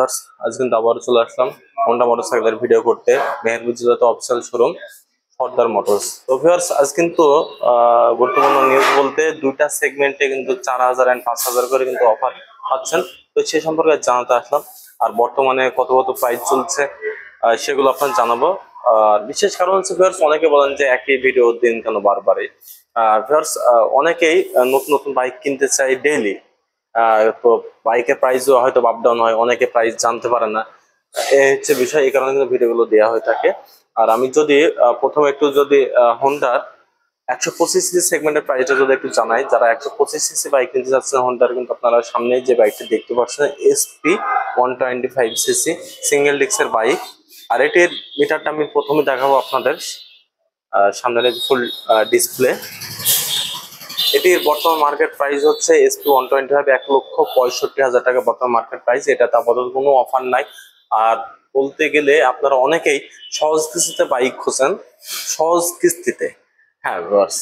Viewers আজ কিন্তু আবারও চলে আসলাম হোন্ডা মোটরসাইকেলের ভিডিও করতে মেহেরপুর জেলাতে অফিসিয়াল শোরুম সর্দার মোটরস। তো ভিউয়ার্স আজ কিন্তু গুরুত্বপূর্ণ নিউজ বলতে দুইটা সেগমেন্টে কিন্তু 4000 এন্ড 5000 করে কিন্তু অফার পাচ্ছেন। তো সে সম্পর্কে জানাতে আসলাম আর বর্তমানে কত কত প্রাইস চলছে সেগুলো আপনার জানাবো। আর বিশেষ কারণ হচ্ছে ভিউয়ার্স অনেকে বলেন যে একই ভিডিও দিন কেন বারবারই। ভিউয়ার্স অনেকেই নতুন নতুন বাইক কিনতে চাই ডেইলি। তো বাইকের প্রাইসও হয়তো আপ ডাউন হয়, অনেকে প্রাইস জানতে পারে না, এই হচ্ছে বিষয়। এই কারণে কিন্তু ভিডিওগুলো দেওয়া হয়ে থাকে। আর আমি যদি প্রথমে একটু যদি হোন্ডার 125 সিসি সেগমেন্টের প্রাইসটা যদি একটু জানাই, যারা 125 সিসি বাইক কিনতে যাচ্ছেন হোন্ডার, কিন্তু আপনারা সামনে যে বাইকটি দেখতে পাচ্ছেন SP 125 সিসি সিঙ্গেল ডিস্কের বাইক। আর এটির মিটারটা আমি প্রথমে দেখাবো আপনাদের সামনের ফুল ডিসপ্লে। এটির বর্তমান মার্কেট প্রাইস হচ্ছে SP 125 1,65,000 টাকা বর্তমান মার্কেট প্রাইস। এটাতে আপাতত কোনো অফার নাই। আর বলতে গেলে আপনারা অনেকেই সহজ কিস্তিতে বাইক খোঁজেন, সহজ কিস্তিতে। হ্যাঁ ভিউয়ার্স,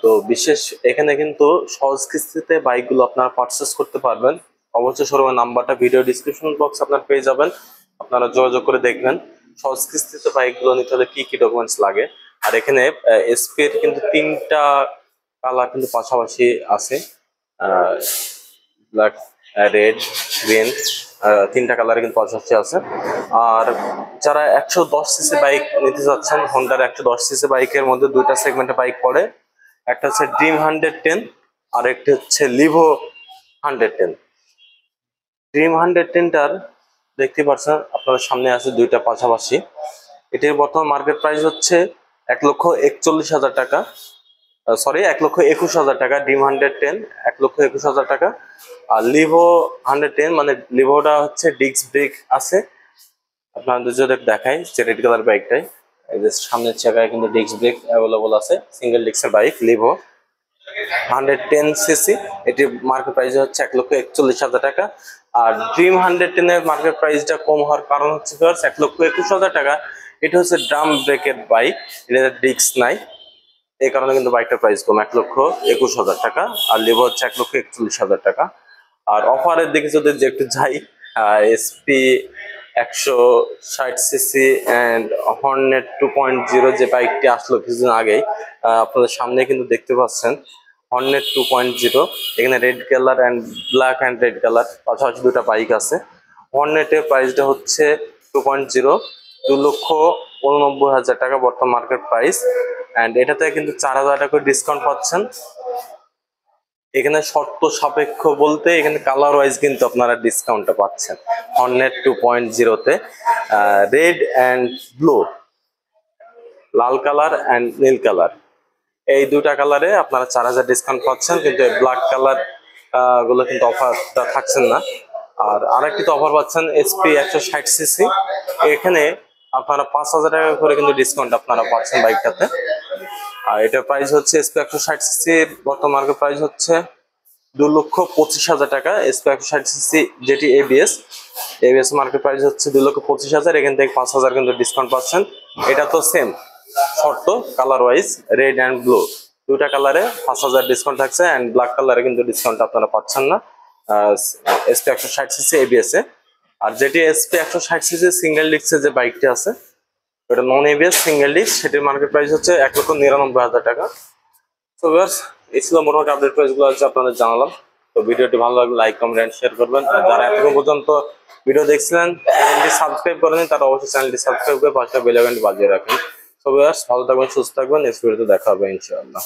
তো বিশেষ এখানে কিন্তু সহজ কিস্তিতে বাইকগুলো আপনারা পারচেস করতে পারবেন। অবশ্যই শোরুমের নাম্বারটা ভিডিও ডিসক্রিপশন বক্স আপনার পেয়ে যাবেন, আপনারা যোগাযোগ করে দেখবেন সহজ কিস্তিতে বাইকগুলো নিতে হলে কি কি ডকুমেন্টস লাগে। আর এখানে SP এর কিন্তু 3টা কালার কিন্তু পাশাপাশি আছে, ব্ল্যাক, রেড, গ্রিন, 3টা কালার কিন্তু পাশাপাশি আছে। আর যারা 110 সিসি বাইক নিতে যাচ্ছেন, হোন্ডার 110 সিসি বাইকের মধ্যে দুইটা সেগমেন্টে বাইক পড়ে, একটা হচ্ছে ড্রিম 110 আর একটা হচ্ছে লিভো 110। ড্রিম 110টার দেখতে পাচ্ছেন আপনাদের সামনে আছে দুইটা পাশাপাশি। এটির বর্তমান মার্কেট প্রাইস হচ্ছে 1,41,000 টাকা, সরি 1,21,000 টাকা। ড্রিম 110 1,21,000 টাকা। আর লিভো 110 মানে লিভোটা হচ্ছে ডিস্ক ব্রেক আছে, আপনাদের যদি দেখাই যে রেড কালার বাইকটাই, এই যে সামনের চাকায় কিন্তু ডিস্ক ব্রেক অ্যাভেলেবল আছে, সিঙ্গেল ডিস্কের বাইক লিভো 110 সিসি। এটি মার্কেট প্রাইস হচ্ছে 1,41,000 টাকা। আর ড্রিম 110 এর মার্কেট প্রাইসটা কম হওয়ার কারণ হচ্ছে 1,21,000 টাকা। এটা হচ্ছে ড্রাম ব্রেকের বাইক, এটা ডিস্ক নাই, এই কারণে কিন্তু বাইকটার প্রাইস কম 1,21,000 টাকা। আর লিভো হচ্ছে 1,41,000 টাকা। আর অফারের দিকে যদি একটু যাই, SP 160 সিসি অ্যান্ড হর্নেট 2.0 যে বাইকটি আসলো কিছুদিন আগেই, আপনাদের সামনে কিন্তু দেখতে পাচ্ছেন হর্নেট 2.0। এখানে red colour and black and red colour পাশাপাশি দুটা বাইক আছে। হর্নেটের প্রাইসটা হচ্ছে 2.0, 2,89,000 টাকা বর্তমান মার্কেট প্রাইস। অ্যান্ড এটাতে কিন্তু 4,000 টাকা ডিসকাউন্ট পাচ্ছেন। এখানে শর্ত সাপেক্ষ বলতে এখানে কালার ওয়াইজ কিন্তু আপনারা ডিসকাউন্টটা পাচ্ছেন। হর্নেট 2.0-তে রেড অ্যান্ড ব্লু, লাল কালার অ্যান্ড নীল কালার, এই দুটা কালারে আপনারা 4,000 ডিসকাউন্ট পাচ্ছেন। কিন্তু ব্ল্যাক কালার গুলো কিন্তু অফারটা থাকছেন না। আর আরেকটি তো অফার পাচ্ছেন SP 160 সিসি, এখানে আপনারা 5,000 টাকা করে কিন্তু ডিসকাউন্ট আপনারা পাচ্ছেন বাইকটাতে। আর এটার প্রাইস হচ্ছে SP 160 সিসি বর্তমান মার্কেট প্রাইস হচ্ছে 2,25,000 টাকা। SP 160 সিসি যেটি ABS মার্কেট প্রাইস হচ্ছে 2,25,000, এখান থেকে 5,000 কিন্তু ডিসকাউন্ট পাচ্ছেন। এটা তো সেম শর্ত colour wise, red and blue দুইটা কালারে 5,000 ডিসকাউন্ট থাকছে। অ্যান্ড ব্ল্যাক কালারে কিন্তু ডিসকাউন্ট আপনারা পাচ্ছেন না SP 160 সিসি ABS এ। আর যেটি SP 160 সিসি সিঙ্গেল ডিস্কের যে বাইকটি আছে, এটা নন ABS সিঙ্গেল ডিস্ক, সেটির মার্কেট প্রাইস হচ্ছে 1,99,000 টাকা। তো ভিউয়ার্স এই ছিল মোটামুটি আপডেট প্রাইসগুলো আছে আপনাদের জানালাম। তো ভিডিওটি ভালো লাগলে লাইক, কমেন্ট এন্ড শেয়ার করবেন। আর যারা এতক্ষণ পর্যন্ত ভিডিও দেখছিলেন, চ্যানেলটি সাবস্ক্রাইব করেন, তারা অবশ্যই চ্যানেলটি সাবস্ক্রাইব করে পাশে বেল আইকনটি বাজিয়ে রাখেন। তো ভিউয়ার্স ভালো থাকবেন, সুস্থ থাকবেন, নেক্সট ভিডিওতে দেখা হবে ইনশাআল্লাহ।